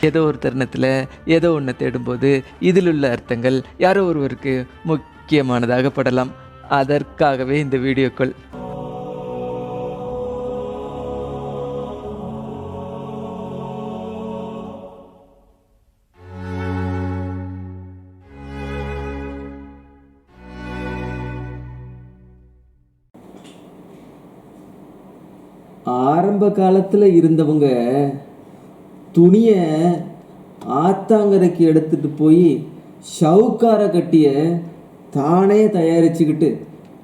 ஏதோ ஒரு தருணத்தில் ஏதோ ஒன்று தேடும்போது இதில் உள்ள அர்த்தங்கள் யாரோ ஒருவருக்கு முக்கியமானதாக படலாம். அதற்காகவே இந்த வீடியோக்கள். ஆரம்ப காலத்தில் இருந்தவங்க துணியை ஆத்தாங்கரைக்கு எடுத்துகிட்டு போய் ஷவுக்கார கட்டிய தானே தயாரிச்சுக்கிட்டு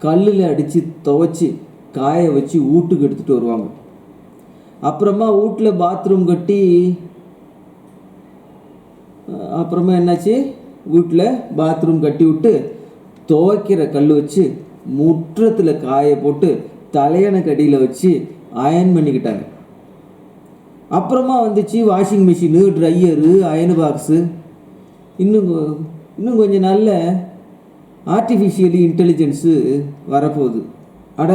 கல்லில் அடித்து துவைச்சி காய வச்சு வீட்டுக்கு எடுத்துகிட்டு வருவாங்க. அப்புறமா வீட்டில் பாத்ரூம் கட்டி என்னாச்சு, வீட்டில் பாத்ரூம் கட்டி விட்டு துவைக்கிற கல் வச்சு முற்றத்தில் காய போட்டு தலையணை கடியில் வச்சு அயன் பண்ணிக்கிட்டாங்க. அப்புறமா வந்துச்சு washing machine, dryer, iron box. இன்னும் கொஞ்சம் நல்ல ஆர்டிஃபிஷியலி இன்டெலிஜென்ஸு வரப்போகுது. அட,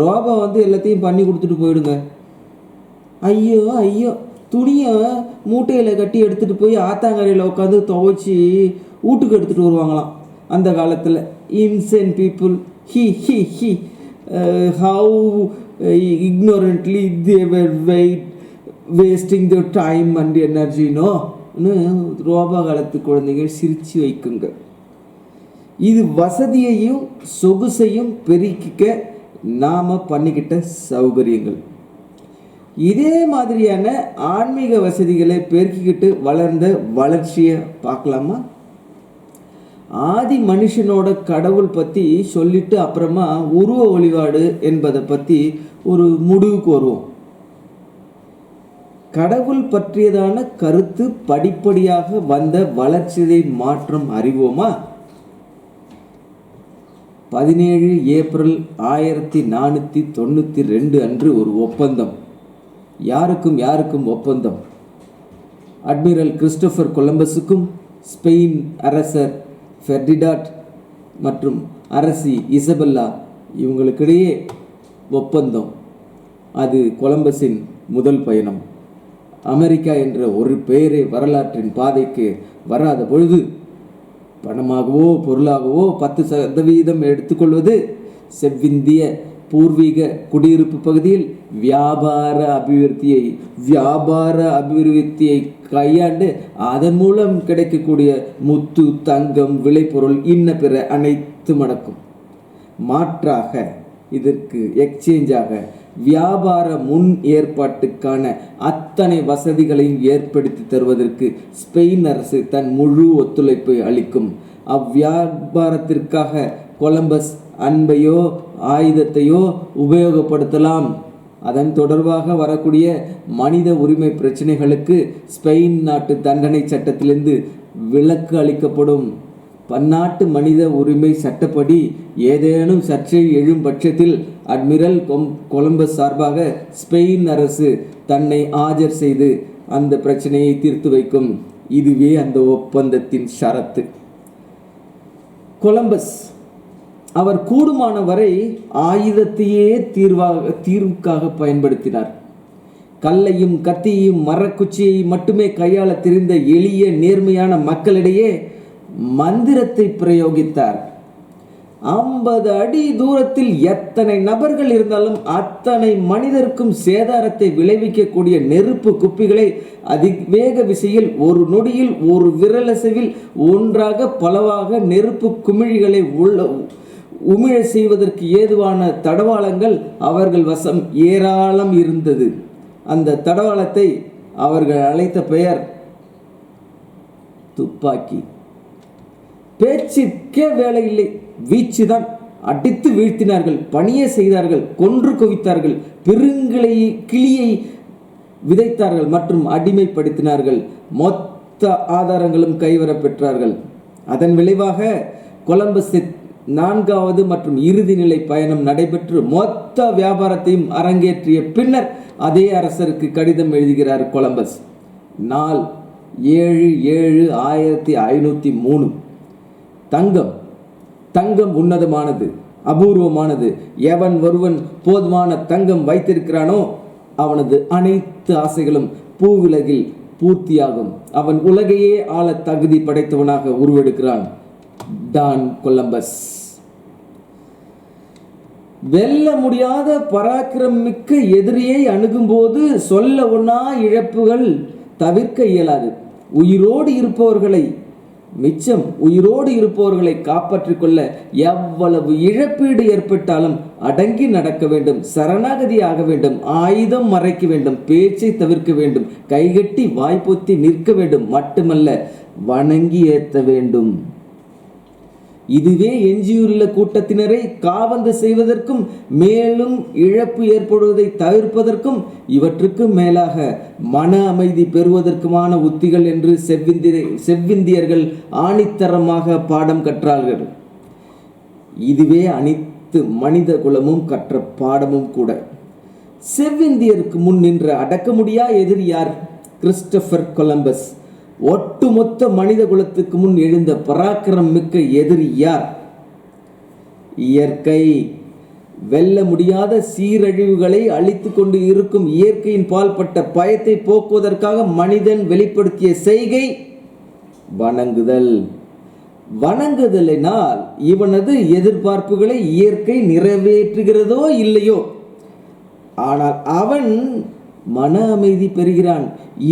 ரோபோ வந்து எல்லாத்தையும் பண்ணி கொடுத்துட்டு போயிடுங்க. ஐயோ, துணியை மூட்டையில் கட்டி எடுத்துகிட்டு போய் ஆத்தாங்கரையில் உட்காந்து துவைச்சி வீட்டுக்கு எடுத்துகிட்டு வருவாங்களாம் அந்த காலத்தில். Innocent people, he how ignorantly they were wasting their time and energy, ரோபா காலத்து குழந்தைகள் சிரிச்சு வைக்குங்க. இது வசதியையும் சொகுசையும் பெருக்கிக்க நாம பண்ணிக்கிட்ட சௌகரியங்கள். இதே மாதிரியான ஆன்மீக வசதிகளை பெருக்கிக்கிட்டு வளர்ந்த வளர்ச்சியை பார்க்கலாமா? ஆதி மனுஷனோட கடவுள் பற்றி சொல்லிட்டு அப்புறமா உருவ வழிபாடு என்பதை பற்றி ஒரு முடிவுக்கு வருவோம். கடவுள் பற்றியதான கருத்து படிப்படியாக வந்த வளர்ச்சியை மாற்றம் அறிவோமா? 17 ஏப்ரல் 1492 அன்று ஒரு ஒப்பந்தம். யாருக்கும் ஒப்பந்தம்? அட்மிரல் கிறிஸ்டோபர் கொலம்பஸுக்கும் ஸ்பெயின் அரசர் ஃபெர்டினாண்ட் மற்றும் அரசி இசபெல்லா இவங்களுக்கிடையே ஒப்பந்தம். அது கொலம்பஸின் முதல் பயணம். அமெரிக்கா என்ற ஒரு பெயரே வரலாற்றின் பாதைக்கு வராத பொழுது பணமாகவோ பொருளாகவோ 10% எடுத்துக்கொள்வது செவ்விந்திய பூர்வீக குடியிருப்பு பகுதியில் வியாபார அபிவிருத்தியை கையாண்டு அதன் மூலம் கிடைக்கக்கூடிய முத்து, தங்கம், விளைபொருள் இன்ன பிற அனைத்து மடக்கும். மாற்றாக இதற்கு எக்ஸ்சேஞ்சாக வியாபார முன் ஏற்பாட்டுக்கான அத்தனை வசதிகளையும் ஏற்படுத்தி தருவதற்கு ஸ்பெயின் அரசு தன் முழு ஒத்துழைப்பை அளிக்கும். அவ்வியாபாரத்திற்காக கொலம்பஸ் அன்பையோ ஆயுதத்தையோ உபயோகப்படுத்தலாம். அதன் தொடர்பாக வரக்கூடிய மனித உரிமை பிரச்சனைகளுக்கு ஸ்பெயின் நாட்டு தண்டனை சட்டத்திலிருந்து விலக்கு அளிக்கப்படும். பன்னாட்டு மனித உரிமை சட்டப்படி ஏதேனும் சர்ச்சை எழும் பட்சத்தில் அட்மிரல் கொலம்பஸ் சார்பாக ஸ்பெயின் அரசு தன்னை ஆஜர் செய்து அந்த பிரச்சனையை தீர்த்து வைக்கும். இதுவே அந்த ஒப்பந்தத்தின் ஷரத்து. கொலம்பஸ் அவர் கூடுமான வரை ஆயுதத்தையே தீர்வுக்காக பயன்படுத்தினார். கல்லையும் கத்தியையும் மரக்குச்சியை மட்டுமே கையாள தெரிந்த எளிய நேர்மையான மக்களிடையே மந்திரத்தை பிரயோகித்தார். 50 அடி தூரத்தில் எத்தனை நபர்கள் இருந்தாலும் அத்தனை மனிதருக்கும் சேதாரத்தை விளைவிக்கக்கூடிய நெருப்பு குப்பிகளை அதிவேக விசையில் ஒரு நொடியில் ஒரு விரலசைவில் ஒன்றாக பலவாக நெருப்பு குமிழிகளை உமிழ செய்வதற்கு ஏதுவான தடவாளங்கள் அவர்கள் வசம் ஏராளம் இருந்தது. அந்த தடவாளத்தை அவர்கள் அழைத்த பெயர் துப்பாக்கி. பேச்சுக்கே வேலை இல்லை, வீச்சுதான். அடித்து வீழ்த்தினார்கள், பணியை செய்தார்கள், கொன்று குவித்தார்கள், கிளியை விதைத்தார்கள் மற்றும் அடிமைப்படுத்தினார்கள். மொத்த ஆதாரங்களும் கைவர பெற்றார்கள். அதன் விளைவாக கொலம்பஸ் 4வது மற்றும் இறுதி நிலை பயணம் நடைபெற்று மொத்த வியாபாரத்தையும் அரங்கேற்றிய பின்னர் அதே அரசருக்கு கடிதம் எழுதுகிறார் கொலம்பஸ். நாள் 7/7/1503. தங்கம் உன்னதமானது, அபூர்வமானது. எவன் ஒருவன் போதுமான தங்கம் வைத்திருக்கிறானோ அவனது அனைத்து ஆசைகளும் பூவுலகில் பூர்த்தியாகும். அவன் உலகையே ஆள தகுதி படைத்தவனாக உருவெடுக்கிறான். Don Columbus. வெல்ல முடியாத பராக்கிரமிக்க எதிரியை அணுகும்போது சொல்ல ஒண்ணா இழப்புகள் தவிர்க்க இயலாது. உயிரோடு இருப்பவர்களை காப்பாற்றிக் கொள்ள எவ்வளவு இழப்பீடு ஏற்பட்டாலும் அடங்கி நடக்க வேண்டும், சரணாகதி ஆக வேண்டும், ஆயுதம் மறைக்க வேண்டும், பேச்சை தவிர்க்க வேண்டும், கைகட்டி வாய்ப்பொத்தி நிற்க வேண்டும், மட்டுமல்ல வணங்கி ஏத்த வேண்டும். இதுவே எஞ்சியுள்ள கூட்டத்தினரை காவந்து செய்வதற்கும் மேலும் இழப்பு ஏற்படுவதை தவிர்ப்பதற்கும் இவற்றுக்கு மேலாக மன அமைதி பெறுவதற்குமான உத்திகள் என்று செவ்விந்தியர்கள் ஆணித்தரமாக பாடம் கற்றார்கள். இதுவே அனைத்து மனித குலமும் கற்ற பாடமும் கூட. செவ்விந்தியருக்கு முன் நின்ற அடக்க முடியா எதிரி யார்? Christopher Columbus. ஒட்டுமொத்த மனித குலத்துக்கு முன் எழுந்த பராக்கிரம் மிக்க எதிரி யார்? இயற்கை. வெல்ல முடியாத சீரழிவுகளை அழித்து கொண்டு இருக்கும் இயற்கையின் பால்பட்ட பயத்தை போக்குவதற்காக மனிதன் வெளிப்படுத்திய செய்கை வணங்குதல். வணங்குதலினால் இவனது எதிர்பார்ப்புகளை இயற்கை நிறைவேற்றுகிறதோ இல்லையோ, ஆனால் அவன் மன அமைதி பெறுகிறான்.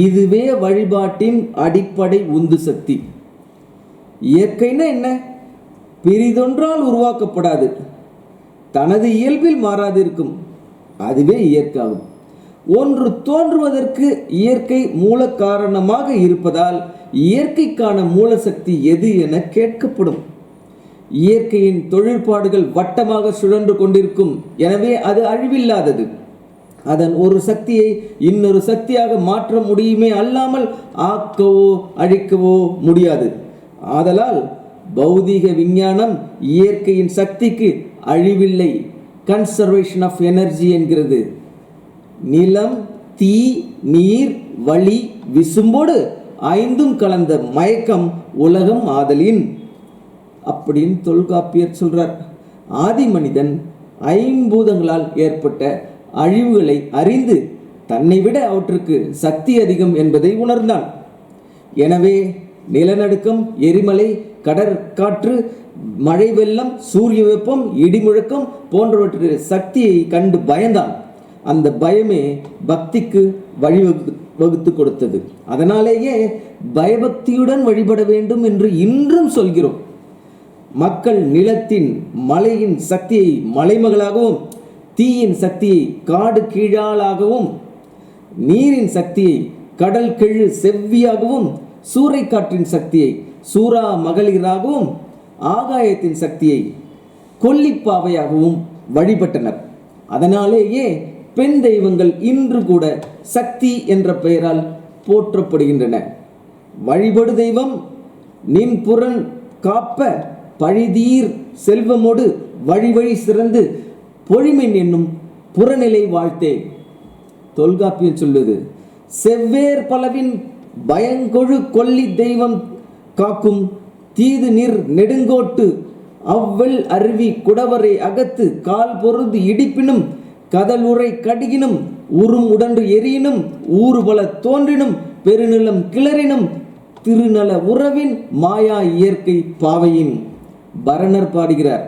இதுவே வழிபாட்டின் அடிப்படை உந்து சக்தி. இயற்கைன்னா என்ன? பிரிதொன்றால் உருவாக்கப்படாது, தனது இயல்பில் மாறாதிருக்கும். அதுவே இயற்கையாகும். ஒன்று தோன்றுவதற்கு இயற்கை மூல காரணமாக இருப்பதால் இயற்கைக்கான மூல சக்தி எது என கேட்கப்படும். இயற்கையின் தொழிற்பாடுகள் வட்டமாக சுழன்று கொண்டிருக்கும். எனவே அது அழிவில்லாதது. அதன் ஒரு சக்தியை இன்னொரு சக்தியாக மாற்ற முடியுமே அல்லாமல் ஆக்கவோ அழிக்கவோ முடியாது. ஆதலால் பௌதீக விஞ்ஞானம் இயற்கையின் சக்திக்கு அழிவில்லை, கன்சர்வேஷன் ஆஃப் எனர்ஜி என்கிறது. நிலம், தீ, நீர், வளி, விசும்போடு ஐந்தும் கலந்த மயக்கம் உலகம் ஆதலின் அப்படின்னு தொல்காப்பியர் சொல்றார். ஆதி மனிதன் ஐம்பூதங்களால் ஏற்பட்ட அழிவுகளை அறிந்து தன்னை விட அவற்றுக்கு சக்தி அதிகம் என்பதை உணர்ந்தான். எனவே நிலநடுக்கம், எரிமலை, கடற்காற்று, மழை வெள்ளம், சூரிய வெப்பம், இடிமுழக்கம் போன்றவற்றின் சக்தியை கண்டு பயந்தான். அந்த பயமே பக்திக்கு வழிவகுத்து கொடுத்தது. அதனாலேயே பயபக்தியுடன் வழிபட வேண்டும் என்று இன்றும் சொல்கிறோம். மக்கள் நிலத்தின் மலையின் சக்தியை மலைமகளாகவும், தீயின் சக்தியை காடு கீழாளாகவும், நீரின் சக்தியை கடல் கெழு செவ்வியாகவும், சூறைக்காற்றின் சக்தியை சூறா மகளிராகவும், ஆகாயத்தின் சக்தியை கொல்லிப்பாவையாகவும் வழிபட்டனர். அதனாலேயே பெண் தெய்வங்கள் இன்று கூட சக்தி என்ற பெயரால் போற்றப்படுகின்றன. வழிபடு தெய்வம் நின் புறன் காப்ப பழிதீர் செல்வமோடு வழி சிறந்து பொழிமின் என்னும் புறநிலை வாழ்த்தே. தொல்காப்பியம் சொல்லுது, செவ்வேர் பலவின் பயங்கொழு கொல்லி தெய்வம் காக்கும் தீது நீர் நெடுங்கோட்டு அவ்வெள் அருவி குடவரை அகத்து கால் பொருது இடிப்பினும் கதல் உரை கடிகினும் உறும் உடன்று எரியினும் ஊறுபல தோன்றினும் பெருநிலம் கிளறினும் திருநல உறவின் மாயா இயற்கை பாவையின். பரணர் பாடுகிறார்.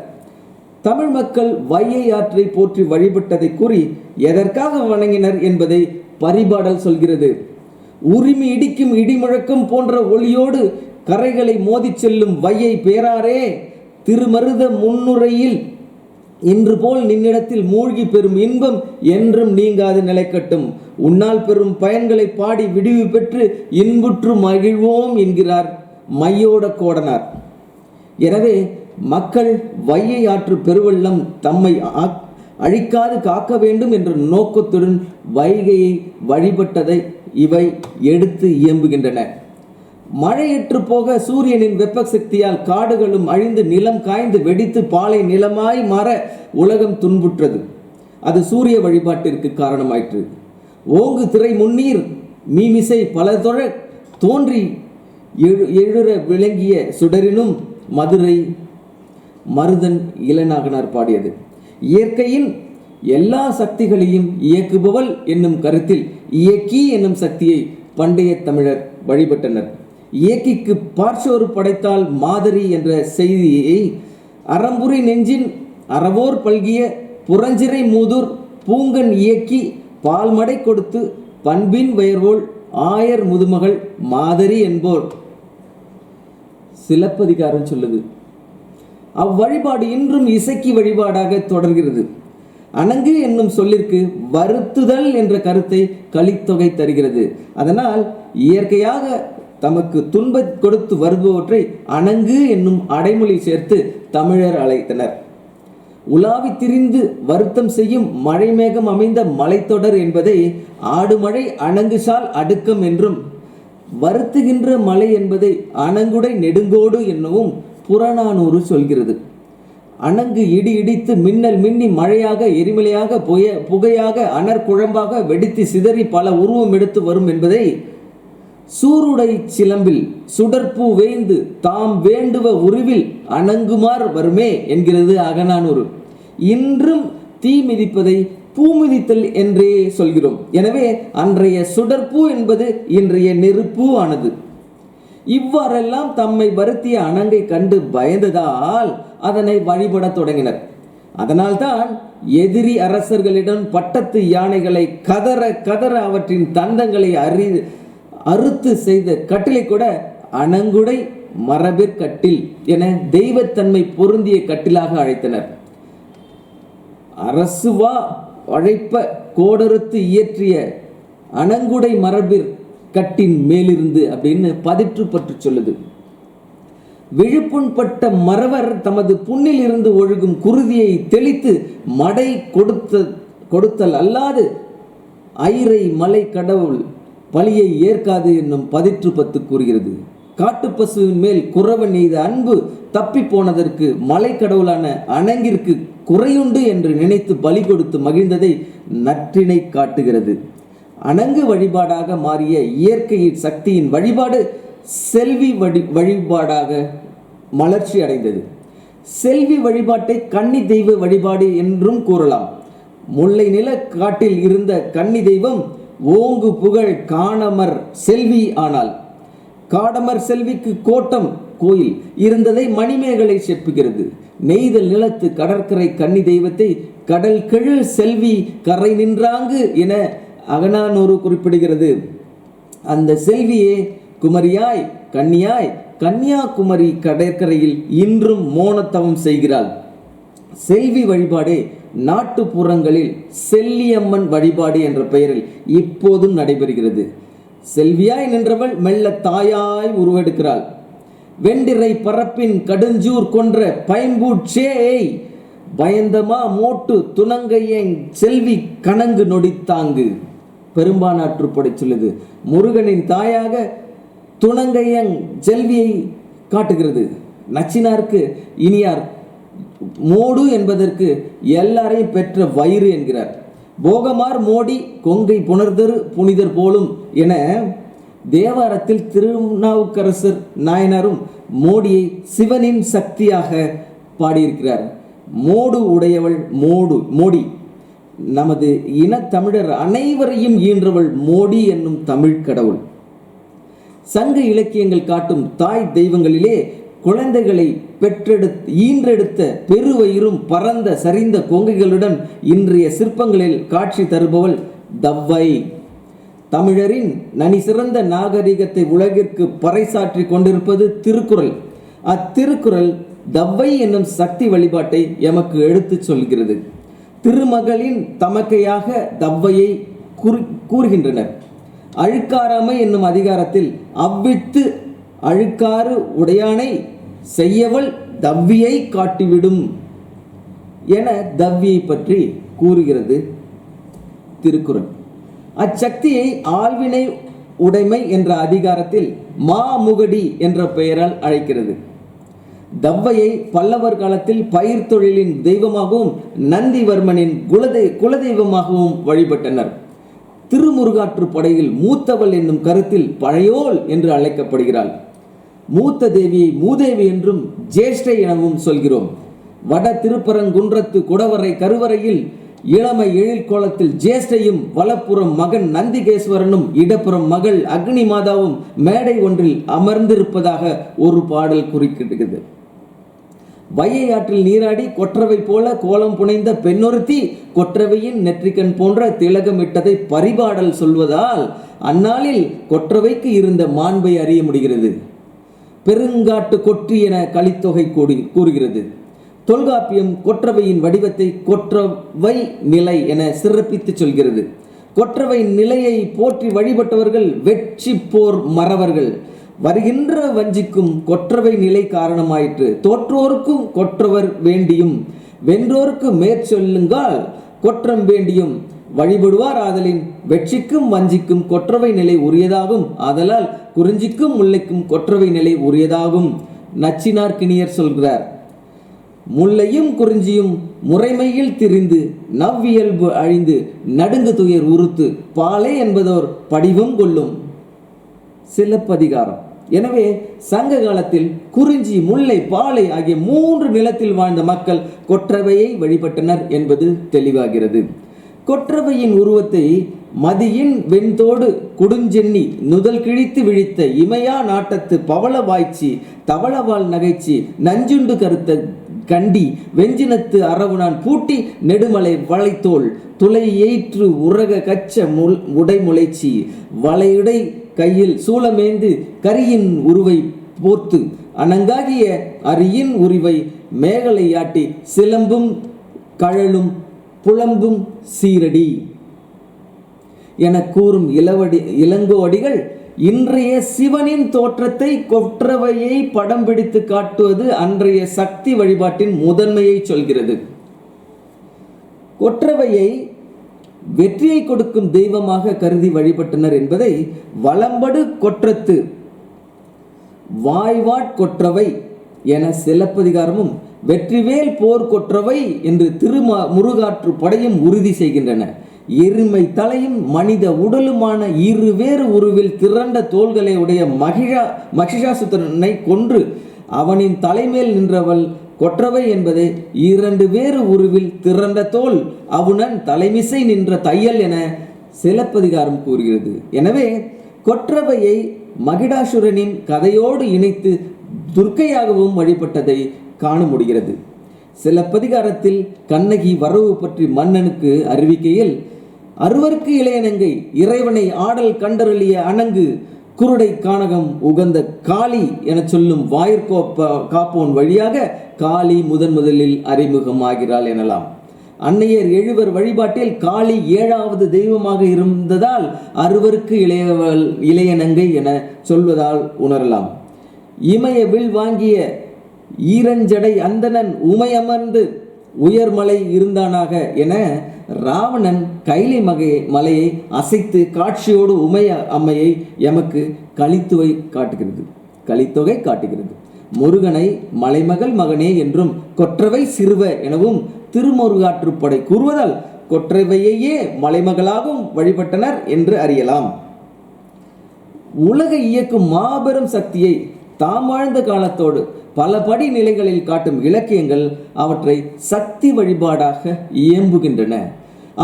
தமிழ் மக்கள் வையை ஆற்றை போற்றி வழிபட்டதை கூறி எதற்காக வணங்கினர் என்பதை பரிபாடல் சொல்கிறது. உரிமை இடிக்கும் இடிமுழக்கம் போன்ற ஒளியோடு கரைகளை மோதி செல்லும் வையை பேராரே, திருமருத முன்னுரையில் இன்று போல் நின்னிடத்தில் மூழ்கி பெறும் இன்பம் என்றும் நீங்காது நிலைக்கட்டும். உன்னால் பெறும் பயன்களை பாடி விடிவு பெற்று இன்புற்று மகிழ்வோம் என்கிறார் மையோட கோடனார். எனவே மக்கள் வையை ஆற்று பெருவெள்ளம் தம்மை அழிக்காது காக்க வேண்டும் என்ற நோக்கத்துடன் வைகையை வழிபட்டதை இவை எடுத்து இயம்புகின்றன. மழையற்று போக சூரியனின் வெப்ப சக்தியால் காடுகளும் அழிந்து நிலம் காய்ந்து வெடித்து பாலை நிலமாய் மாற உலகம் துன்புற்றது. அது சூரிய வழிபாட்டிற்கு காரணமாயிற்று. ஓங்கு திரை முன்னீர் மீமிசை பல தொழ தோன்றி எழுற விளங்கிய சுடரினும் மதுரை மருதன் இளநாகனார் பாடியது. இயற்கையின் எல்லா சக்திகளையும் இயக்குபவள் என்னும் கருத்தில் இயக்கி என்னும் சக்தியை பண்டைய தமிழர் வழிபட்டனர். இயக்கிக்கு பார்சோறு படைத்தால் மாதரி என்ற செய்தியை அறம்புரி நெஞ்சின் அறவோர் பல்கிய புறஞ்சிறை மூதூர் பூங்கன் இயக்கி பால்மடை கொடுத்து பண்பின் வயர்வோள் ஆயர் முதுமகள் மாதரி என்போர் சிலப்பதிகாரம் சொல்லுது. அவ்வழிபாடு இன்றும் இசைக்கு வழிபாடாக தொடர்கிறது. அணங்கு என்னும் சொல்லிற்கு வருத்துதல் என்ற கருத்தை கலித்தொகை தருகிறது. அதனால் இயற்கையாக தமக்கு துன்ப கொடுத்து வருபவற்றை அணங்கு என்னும் அடைமொழி சேர்த்து தமிழர் அழைத்தனர். உலாவி திரிந்து வருத்தம் செய்யும் மழை மேகம் அமைந்த மலைத்தொடர் என்பதை ஆடுமழை அணங்குசால் அடுக்கம் என்றும், வருத்துகின்ற மலை என்பதை அணங்குடை நெடுங்கோடு என்னவும் புறநானூறு சொல்கிறது. அணங்கு இடி இடித்து மின்னல் மின்னி மழையாக எரிமலையாக புகையாக அனற் குழம்பாக வெடித்து சிதறி பல உருவம் எடுத்து வரும் என்பதை சூருடை சிலம்பில் சுடற்பூ வேய்ந்து தாம் வேண்டுவ உருவில் அணங்குமார் வருமே என்கிறது அகநானூறு. இன்றும் தீ மிதிப்பதை பூ மிதித்தல் என்றே சொல்கிறோம். எனவே அன்றைய சுடற்பூ என்பது இன்றைய நெருப்பு ஆனது. இவ்வாறெல்லாம் தம்மை வருத்திய அணங்கை கண்டு பயந்ததால் அதனை வழிபட தொடங்கினர். அதனால்தான் எதிரி அரசர்களிடம் பட்டத்து யானைகளை கதற கதற அவற்றின் தந்தங்களை அறுத்து செய்த கட்டிலை கூட அணங்குடை மரபிற்கட்டில் என தெய்வத்தன்மை பொருந்திய கட்டிலாக அழைத்தனர். அரசுவா அழைப்ப கோடறுத்து இயற்றிய அணங்குடை மரபிற் கட்டின் மேலிருந்து அப்படின்னு பதிற்று பற்று சொல்லுது. விழுப்புண்பட்ட மறவர் தமது புண்ணில் இருந்து ஒழுகும் குருதியை தெளித்து மடை கொடுத்தல் அல்லாது ஐரை மலை கடவுள் பலியை ஏற்காது என்னும் பதிற்று பத்து கூறுகிறது. காட்டுப்பசுவின் மேல் குறவன் எய்த அன்பு தப்பி போனதற்கு மலை கடவுளான அணங்கிற்கு குறையுண்டு என்று நினைத்து பலி கொடுத்து மகிழ்ந்ததை நற்றினை காட்டுகிறது. அணங்கு வழிபாடாக மாறிய இயற்கையின் சக்தியின் வழிபாடு செல்வி வழிபாடாக மலர்ச்சி அடைந்தது. செல்வி வழிபாட்டை கன்னி தெய்வ வழிபாடு என்றும் கூறலாம். முல்லை நில காட்டில் இருந்த கன்னி தெய்வம் ஓங்கு புகழ் காணமர் செல்வி ஆனால் காடமர் செல்விக்கு கோட்டம் கோயில் இருந்ததை மணிமேகலை செப்புகிறது. நெய்தல் நிலத்து கடற்கரை கன்னி தெய்வத்தை கடல் கெழு செல்வி கரை நின்றாங்கு என அகநானூறு குறிப்பிடுகிறது. அந்த செல்வியே குமரியாய் கன்னியாய் கன்னியாகுமரி கடற்கரையில் இன்றும் மோனத்தவம் செய்கிறாள். செல்வி வழிபாடே நாட்டுப்புறங்களில் செல்லியம்மன் வழிபாடு என்ற பெயரில் இப்போதும் நடைபெறுகிறது. செல்வியாய் நின்றவள் மெல்ல தாயாய் உருவெடுக்கிறாள். வெண்டிரை பரப்பின் கடுஞ்சூர் கொன்ற பயம்பூச்சேய் பயந்தமா மோட்டு துணங்கையங் செல்வி கணங்கு நொடித்தாங்கு பெரும்பானாற்றுப்படை சொல்லுது. முருகனின் தாயாக துணங்கையங் செல்வியை காட்டுகிறது. நச்சினாருக்கு இனியார் மோடு என்பதற்கு எல்லாரையும் பெற்ற வயிறு என்கிறார். போகமார் மோடி கொங்கை புணர்தரு புனிதர் போலும் என தேவாரத்தில் திருநாவுக்கரசர் நாயனாரும் மோடியை சிவனின் சக்தியாக பாடியிருக்கிறார். மோடு உடையவள் மோடி நமது இனத்தமிழர் அனைவரையும் ஈன்றவள் மோடி என்னும் தமிழ் கடவுள். சங்க இலக்கியங்கள் காட்டும் தாய் தெய்வங்களிலே குழந்தைகளை ஈன்றெடுத்த பெருவயிரும் பரந்த சரிந்த கொங்கைகளுடன் இன்றைய சிற்பங்களில் காட்சி தருபவள் தவ்வை. தமிழரின் நனி சிறந்த நாகரிகத்தை உலகிற்கு பறைசாற்றி கொண்டிருப்பது திருக்குறள். அத்திருக்குறள் தவ்வை என்னும் சக்தி வழிபாட்டை எமக்கு எடுத்துச் சொல்கிறது. திருமகளின் தமக்கையாக தவ்வையை கூறுகின்றனர். அழுக்காராமை என்னும் அதிகாரத்தில் அவ்வித்து அழுக்காறு உடையானை செய்யவள் தவ்வியை காட்டிவிடும் என தவ்வியை பற்றி கூறுகிறது திருக்குறள். அச்சக்தியை ஆழ்வினை உடைமை என்ற அதிகாரத்தில் மாமுகடி என்ற பெயரால் அழைக்கிறது. தவ்வையை பல்லவர் காலத்தில் பயிர் தொழிலின் தெய்வமாகவும் நந்திவர்மனின் குலதெய்வமாகவும் வழிபட்டனர். திருமுருகாற்று படையில் மூத்தவள் என்னும் கருத்தில் பழையோள் என்று அழைக்கப்படுகிறாள். மூத்த தேவியை மூதேவி என்றும் ஜேஷ்டை எனவும் சொல்கிறோம். வட திருப்பரங்குன்றத்து குடவரை கருவறையில் இளமை எழில் கோலத்தில் ஜேஷ்டையும் வலப்புறம் மகன் நந்திகேஸ்வரனும் இடப்புறம் மகள் அக்னி மாதாவும் மேடை ஒன்றில் அமர்ந்திருப்பதாக ஒரு பாடல் குறிப்பிடுகிறது. வையை ஆற்றில் நீராடி கொற்றவை போல கோலம் புனைந்த பெண்ணொருத்தி கொற்றவையின் நெற்றிக்கண் போன்ற திலகமிட்டதை பரிபாடல் சொல்வதால் அந்நாளில் கொற்றவைக்கு இருந்த மாண்பை அறிய முடிகிறது. பெருங்காட்டு கொற்றி என கலித்தொகை கூறுகிறது. தொல்காப்பியம் கொற்றவையின் வடிவத்தை கொற்றவை நிலை என சிறப்பித்து சொல்கிறது. கொற்றவை நிலையை போற்றி வழிபட்டவர்கள் வெற்றி போர் மறவர்கள். வருகின்ற வஞ்சிக்கும் கொற்றவை நிலை காரணமாயிற்று. தோற்றோருக்கும் கொற்றவர் வேண்டியும் வென்றோருக்கு மேற்சொல்லுங்கால் கொற்றம் வேண்டியும் வழிபடுவார். ஆதலின் வெற்றிக்கும் வஞ்சிக்கும் கொற்றவை நிலை உரியதாகும். ஆதலால் குறிஞ்சிக்கும் முல்லைக்கும் கொற்றவை நிலை உரியதாகும். நச்சினார் கிணியர் சொல்கிறார். முல்லையும் குறிஞ்சியும் முறைமையில் திரிந்து நவ்வியல்பு அழிந்து நடுங்கு துயர் உறுத்து பாலை என்பதோர் படிவம் கொள்ளும். சிலப்பதிகாரம். எனவே சங்க காலத்தில் குறிஞ்சி, முல்லை, பாலை ஆகிய 3 நிலத்தில் வாழ்ந்த மக்கள் கொற்றவையை வழிபட்டனர் என்பது தெளிவாகிறது. கொற்றவையின் உருவத்தை மதியின் வெண்தோடு குடுஞ்சென்னி நுதல் கிழித்து விழித்த இமையா நாட்டத்து பவள வாய்ச்சி தவளவால் நகைச்சி நஞ்சுண்டு கருத்த கண்டி வெஞ்சினத்து அரவுனான் பூட்டி நெடுமலை வளைத்தோள் துளை ஏற்று உரக கச்ச உடைமுளைச்சி வளையுடை கையில் சூளமேந்து கரியின் உருவை போர்த்து அணங்காகிய அரியின் உருவை மேகலையாட்டி சிலம்பும் கழலும் புலம்பும் சீரடி என கூறும் இளங்கோவடிகள் இன்றைய சிவனின் தோற்றத்தை கொற்றவையை படம் பிடித்து காட்டுவது அன்றைய சக்தி வழிபாட்டின் முதன்மையை சொல்கிறது. கொற்றவையை வெற்றியை கொடுக்கும் தெய்வமாக கருதி வழிபட்டனர் என்பதை வலம்படு கொற்றத்து வாய்வாட் கொற்றவை என சிலப்பதிகாரமும் வெற்றிவேல் போர் கொற்றவை என்று முருகாற்று படையும் உறுதி செய்கின்றன. எருமை தலையும் மனித உடலுமான இருவேறு உருவில் திரண்ட தோள்களை உடைய மகிஷாசுரனை கொன்று அவனின் தலைமேல் நின்றவள் கொற்றவை என்பதை 2 வேறு உருவில் திரண்ட தோல் அவுணன் தலைமிசை நின்ற தையல் என சிலப்பதிகாரம் கூறுகிறது. எனவே கொற்றவையை மகிடாசுரனின் கதையோடு இணைத்து துர்க்கையாகவும் வழிபட்டதை காண முடிகிறது. சிலப்பதிகாரத்தில் கண்ணகி வரவு பற்றி மன்னனுக்கு அறிவிக்கையில் அறுவருக்கு இளையனங்கை இறைவனை ஆடல் கண்டருளிய அணங்கு குருடை கானகம் உகந்த காளி என சொல்லும் காப்போன் வழியாக காளி முதலில் அறிமுகமாகிறாள் எனலாம். அன்னையர் 7 வழிபாட்டில் காளி 7வது தெய்வமாக இருந்ததால் அறுவருக்கு இளையனங்கை என சொல்வதால் உணரலாம். இமய வில் வாங்கிய ஈரஞ்சடை அந்தணன் உமையமர்ந்து உயர்மலை இருந்தானாக என ராவணன் கைலை மலையை அசைத்து காட்சியோடு உமைய அம்மையை எமக்கு கலித்தொகை காட்டுகிறது. முருகனை மலைமகள் மகனே என்றும் கொற்றவை சிறுவ எனவும் திருமுருகாற்றுப்படை கூறுவதால் கொற்றவையையே மலைமகளாகவும் வழிபட்டனர் என்று அறியலாம். உலகை இயக்கும் மாபெரும் சக்தியை தாம் வாழ்ந்த காலத்தோடு பல படி நிலைகளில் காட்டும் இலக்கியங்கள் அவற்றை சக்தி வழிபாடாக இயம்புகின்றன.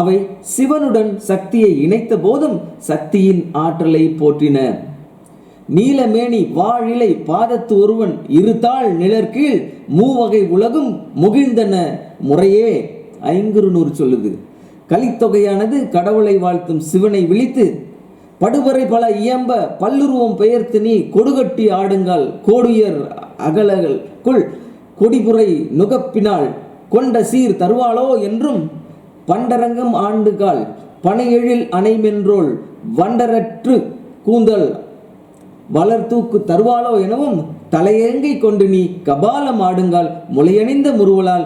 அவை சிவனுடன் சக்தியை இணைத்த போதும் சக்தியின் ஆற்றலை போற்றின. நீலமேனி வாழிலை பாதத்து ஒருவன் இருத்தாள் நிழற்கீழ் மூவகை உலகும் முகிழ்ந்தன முறையே ஐங்குறுநூறு சொல்லுது. கலித்தொகையானது கடவுளை வாழ்த்தும் சிவனை விழித்து படுவரை பல இயம்ப பல்லுருவம் பெயர்த்து நீ கொடுகட்டி ஆடுங்கால் கோடுயர் அகலகுள் கொடிபுரை நுகப்பினால் கொண்ட சீர் தருவாளோ என்றும் பண்டரங்கம் ஆண்டுகால் பனையெழில் அணைமென்றோள் வண்டரற்று கூந்தல் வளர்தூக்கு தருவாளோ எனவும் தலையேங்கை கொண்டு நீ கபாலம் ஆடுங்கால் முளையணிந்த முருவலால்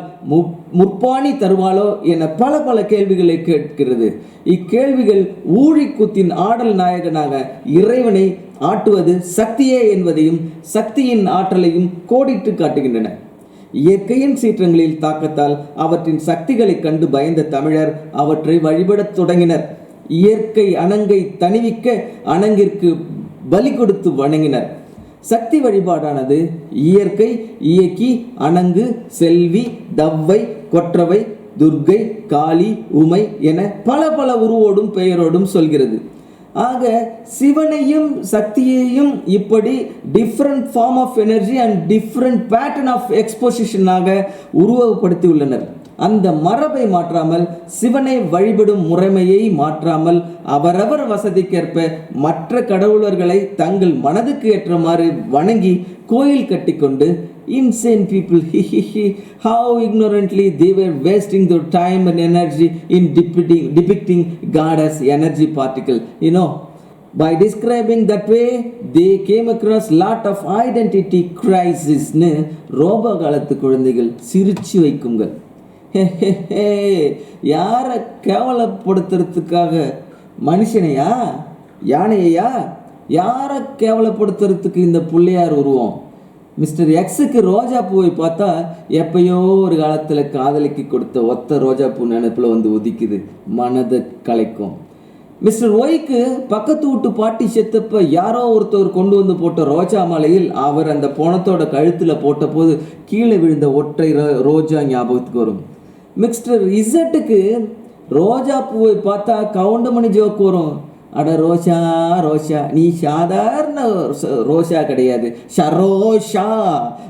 முற்பாணி தருவாளோ என பல கேள்விகளை கேட்கிறது. இக்கேள்விகள் ஊழிக்கூத்தின் ஆடல் நாயகனாக இறைவனை ஆட்டுவது சக்தியே என்பதையும் சக்தியின் ஆற்றலையும் கோடிட்டு காட்டுகின்றன. இயற்கையின் சீற்றங்களில் தாக்கத்தால் அவற்றின் சக்திகளை கண்டு பயந்த தமிழர் அவற்றை வழிபடத் தொடங்கினர். இயற்கை அணங்கை தணிவிக்க அணங்கிற்கு பலி கொடுத்து வணங்கினர். சக்தி வழிபாடானது இயற்கை, இயக்கி, அணங்கு, செல்வி, தவ்வை, கொற்றவை, துர்க்கை, காளி, உமை என பல பல உருவோடும் பெயரோடும் சொல்கிறது. ஆக சிவனையும் சக்தியையும் இப்படி different form of energy and different pattern of எக்ஸ்போசிஷனாக உருவகப்படுத்தி உள்ளனர். அந்த மரபை மாற்றாமல், சிவனை வழிபடும் முறைமையை மாற்றாமல், அவரவர் வசதிக்கேற்ப மற்ற கடவுளர்களை தங்கள் மனதுக்கு ஏற்றமாறு வணங்கி கோயில் கட்டிக்கொண்டு insane people, how ignorantly they were wasting their time and energy in depicting God as energy particle. By describing that way, they came across lot of identity crisis னு ரோபோ காலத்து குழந்தைகள் சிரிச்சு வைக்குங்க. யாரை கேவலப்படுத்துறதுக்காக? மனுஷனையா, யானையா? யாரை கேவலப்படுத்துறதுக்கு இந்த பிள்ளையார் உருவம்? மிஸ்டர் எக்ஸுக்கு ரோஜா பூவை பார்த்தா எப்பயோ ஒரு காலத்தில் காதலிக்கு கொடுத்த ஒத்த ரோஜா பூ நினைப்பில் வந்து ஒதிக்குது, மனதை கலைக்கும். மிஸ்டர் ஒய்க்கு பக்கத்து வீட்டு பாட்டி செத்தப்ப யாரோ ஒருத்தவர் கொண்டு வந்து போட்ட ரோஜா மாலையில் அவர் அந்த போனத்தோட கழுத்தில் போட்ட போது கீழே விழுந்த ஒற்றை ரோஜா ஞாபகத்துக்கு வரும். மிஸ்டர் இசட்டுக்கு ரோஜா பூவை பார்த்தா கவுண்டமணி ஜோக்கு வரும். அட ரோஷா ரோஷா, நீ சாதாரண ரோஷா கிடையாது, ஷரோஷா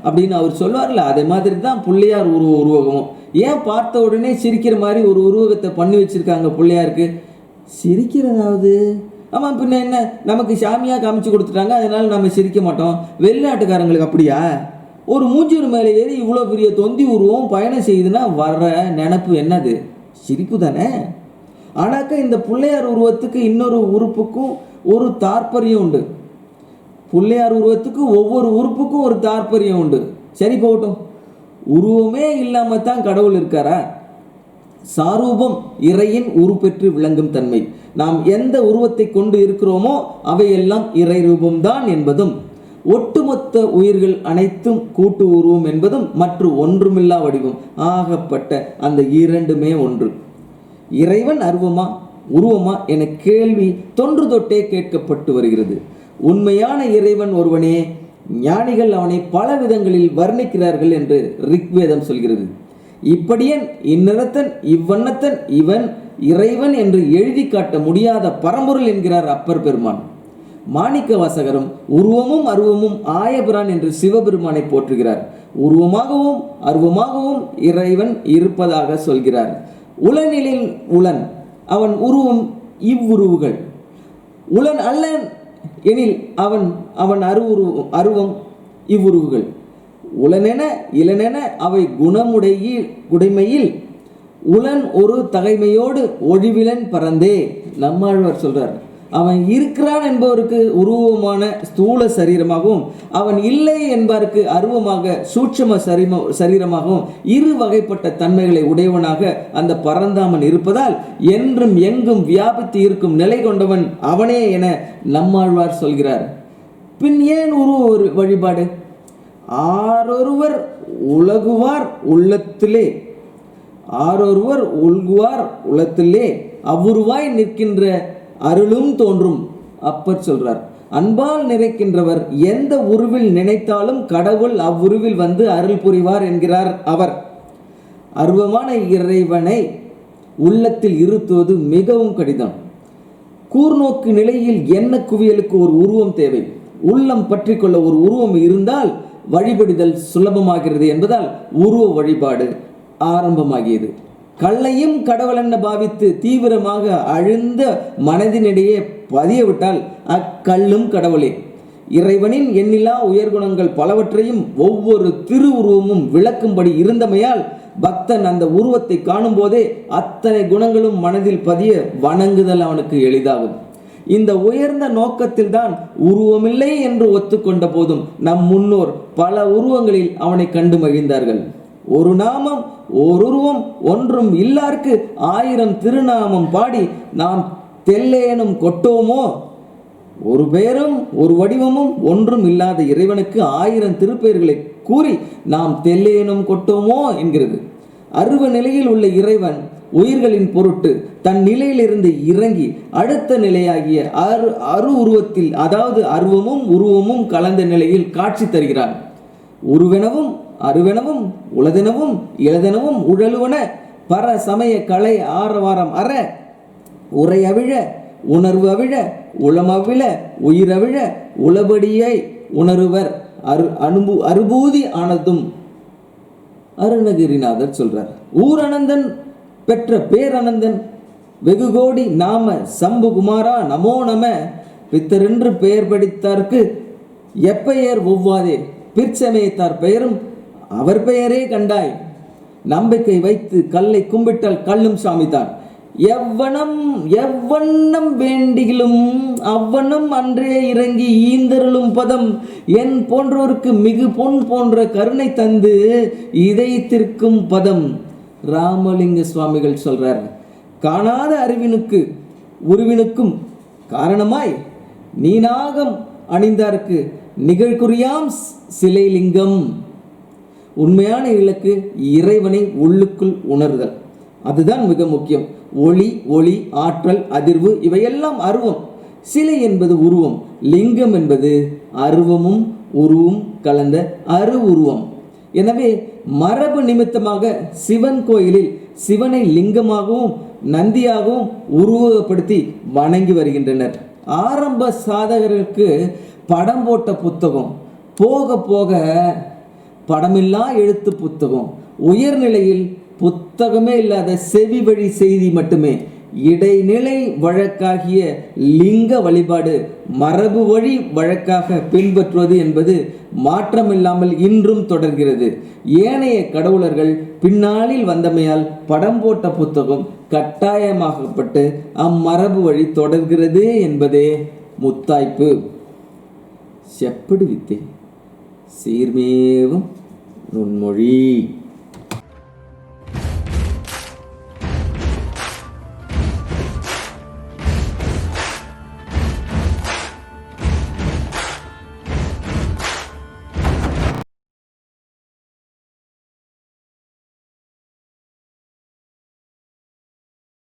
அப்படின்னு அவர் சொல்லுவார்ல. அதே மாதிரி தான் பிள்ளையார் உருவகமும். ஏன் பார்த்த உடனே சிரிக்கிற மாதிரி ஒரு உருவகத்தை பண்ணி வச்சுருக்காங்க பிள்ளையாருக்கு? சிரிக்கிறதாவது ஆமாம், பின்ன என்ன, நமக்கு சாமியாக காமிச்சு கொடுத்துட்டாங்க, அதனால நம்ம சிரிக்க மாட்டோம். வெளிநாட்டுக்காரங்களுக்கு அப்படியா? ஒரு மூஞ்சூர் மேலே ஏறி இவ்வளோ பெரிய தொந்தி உருவம் பயணம் செய்யுதுன்னா வர்ற நினப்பு என்னது? சிரிப்பு தானே. ஆனாக்க இந்த பிள்ளையார் உருவத்துக்கு இன்னொரு உறுப்புக்கும் ஒரு தாற்பயம் உண்டு. பிள்ளையார் உருவத்துக்கு ஒவ்வொரு உறுப்புக்கும் ஒரு தாற்பயம் உண்டு. சரி போகட்டும், உருவமே இல்லாமல் தான் கடவுள் இருக்காரா? சாரூபம் இறையின் உருப்பெற்று விளங்கும் தன்மை. நாம் எந்த உருவத்தை கொண்டு இருக்கிறோமோ அவையெல்லாம் இறை ரூபம்தான் என்பதும், ஒட்டுமொத்த உயிர்கள் அனைத்தும் கூட்டு உருவம் என்பதும் மற்ற ஒன்றுமில்லா வடிவம் ஆகப்பட்ட அந்த இரண்டுமே ஒன்று. இறைவன் உருவமா என கேள்வி தொன்று தொட்டே கேட்கப்பட்டு வருகிறது. உண்மையான இறைவன் ஒருவனே, ஞானிகள் அவனை பல விதங்களில் வர்ணிக்கிறார்கள் என்று ரிக்வேதம் சொல்கிறது. இப்படியன் இந்நிறத்தன் இவ்வண்ணத்தன் இவன் இறைவன் என்று எழுதி காட்ட முடியாத பரம்பொருள் என்கிறார் அப்பர் பெருமான். மாணிக்க வாசகரும் உருவமும் அருவமும் ஆயபிரான் என்று சிவபெருமானை போற்றுகிறார். உருவமாகவும் அருவமாகவும் இறைவன் இருப்பதாக சொல்கிறார். உளனிலில் உளன், அவன் உருவம் இவ்வுருவுகள். உளன் அல்லன் எனில் அவன் அருவம் இவ்வுருவுகள். உளனென இளனென அவை குடைமையில் உளன் ஒரு தகைமையோடு ஒழிவிலன் பறந்தே. நம்மாழ்வார் சொல்றார், அவன் இருக்கிறான் என்பவருக்கு உருவமான ஸ்தூல சரீரமாகவும், அவன் இல்லை என்பதற்கு அருவமாக சூட்சும சரீரமாகவும் இரு வகைப்பட்ட தன்மைகளை உடையவனாக அந்த பரந்தாமன் இருப்பதால் என்றும் எங்கும் வியாபித்து இருக்கும் நிலை கொண்டவன் அவனே என நம்மாழ்வார் சொல்கிறார். பின் ஏன் உருவ வழிபாடு? ஆரொருவர் உலகுவார் உள்ளத்திலே, ஆரொருவர் உள்குவார் உள்ளத்திலே அவ்வுருவாய் நிற்கின்ற அருளும் தோன்றும். அப்பர் சொல்றார், அன்பால் நிறைக்கின்றவர் எந்த உருவில் நினைத்தாலும் கடவுள் அவ்வுருவில் வந்து அருள் புரிவார் என்கிறார் அவர். அருவமான இறைவனை உள்ளத்தில் இருத்துவது மிகவும் கடினம். கூர்நோக்கு நிலையில் எண்ண குவியலுக்கு ஒரு உருவம் தேவை. உள்ளம் பற்றி கொள்ள ஒரு உருவம் இருந்தால் வழிபடுதல் சுலபமாகிறது என்பதால் உருவ வழிபாடு ஆரம்பமாகியது. கல்லையும் கடவுளென பாவித்து தீவிரமாக அழுந்த மனதினிடையே பதியவிட்டால் அக்கல்லும் கடவுளே. இறைவனின் எண்ணிலா உயர்குணங்கள் பலவற்றையும் ஒவ்வொரு திருவுருவமும் விளக்கும்படி இருந்தமையால் பக்தன் அந்த உருவத்தை காணும் போதே அத்தனை குணங்களும் மனதில் பதிய வணங்குதல் அவனுக்கு எளிதாகும். இந்த உயர்ந்த நோக்கத்தில் தான் உருவமில்லை என்று ஒத்துக்கொண்ட போதும் நம் முன்னோர் பல உருவங்களில் அவனை கண்டு மகிழ்ந்தார்கள். ஒரு நாமம் ஓருருவம் ஒன்றும் இல்லார்க்கு 1000 திருநாமம் பாடி நாம் தெல்லேனும் கொட்டோமோ. ஒரு பெயரும் ஒரு வடிவமும் ஒன்றும் இல்லாத இறைவனுக்கு 1000 திருப்பெயர்களை கூறி நாம் தெல்லேனும் கொட்டோமோ என்கிறது. அருவ நிலையில் உள்ள இறைவன் உயிர்களின் பொருட்டு தன் நிலையிலிருந்து இறங்கி அடுத்த நிலையாகிய அரு உருவத்தில், அதாவது அருவமும் உருவமும் கலந்த நிலையில் காட்சி தருகிறான். உருவெனவும் அருவெனவும் உளதெனவும் இளதெனவும் உழலுவன பர சமய கலை ஆரவாரம் அற உரை அவிழ உணர்வு அவிழ உளமவிழ உயிரவிழ உளபடியை உணருவர் அனுபூதி ஆனதும் அருணகிரிநாதர் சொல்றார். ஊரனந்தன் பெற்ற பேரனந்தன் வெகு கோடி நாம சம்பு குமாரா நமோ நம பித்தரென்று பெயர் படித்தார்க்கு எப்பெயர் ஒவ்வாதே பிற்சமயத்தார் பெயரும் அவர் பெயரே கண்டாய் நம்பிக்கை வைத்து கல்லை கும்பிட்டால் கல்லும் சாமிதான் எவ்வண்ணம் வேண்டிகளும் அவ்வண்ணம் அன்றே இறங்கி ஈந்தருளும் பதம் என் போன்றோருக்கு மிகு பொன் போன்ற கருணை தந்து இதயத்திற்கும் பதம். ராமலிங்க சுவாமிகள் சொல்றார். காணாத அறிவினுக்கு உருவினுக்கும் காரணமாய் நீனாகம் அணிந்தார்க்கு நிகழ்குறியாம் சிலைலிங்கம். உண்மையான இலக்கு இறைவனை உள்ளுக்குள் உணர்தல், அதுதான் மிக முக்கியம். ஒளி ஆற்றல் அதிர்வு இவையெல்லாம் அருவம். சிலை என்பது உருவம், லிங்கம் என்பது அருவமும் உருவும் கலந்த உருவம். எனவே மரபு நிமித்தமாக சிவன் கோயிலில் சிவனை லிங்கமாகவும் நந்தியாகவும் உருவகப்படுத்தி வணங்கி வருகின்றனர். ஆரம்ப சாதகர்களுக்கு படம் போட்ட புத்தகம், போக போக படமில்லா எழுத்து புத்தகம், உயர்நிலையில் புத்தகமே இல்லாத செவி வழி செய்தி மட்டுமே, இடைநிலை வழக்காகிய லிங்க வழிபாடு மரபு வழி வழக்காக பின்பற்றுவது என்பது மாற்றமில்லாமல் இன்றும் தொடர்கிறது. ஏனைய கடவுளர்கள் பின்னாளில் வந்தமையால் படம் போட்ட புத்தகம் கட்டாயமாகப்பட்டு அம்மரபு வழி தொடர்கிறது என்பதே முத்தாய்ப்பு. செப்படு வித்தை சீர்மேவும் நுண்மொழி.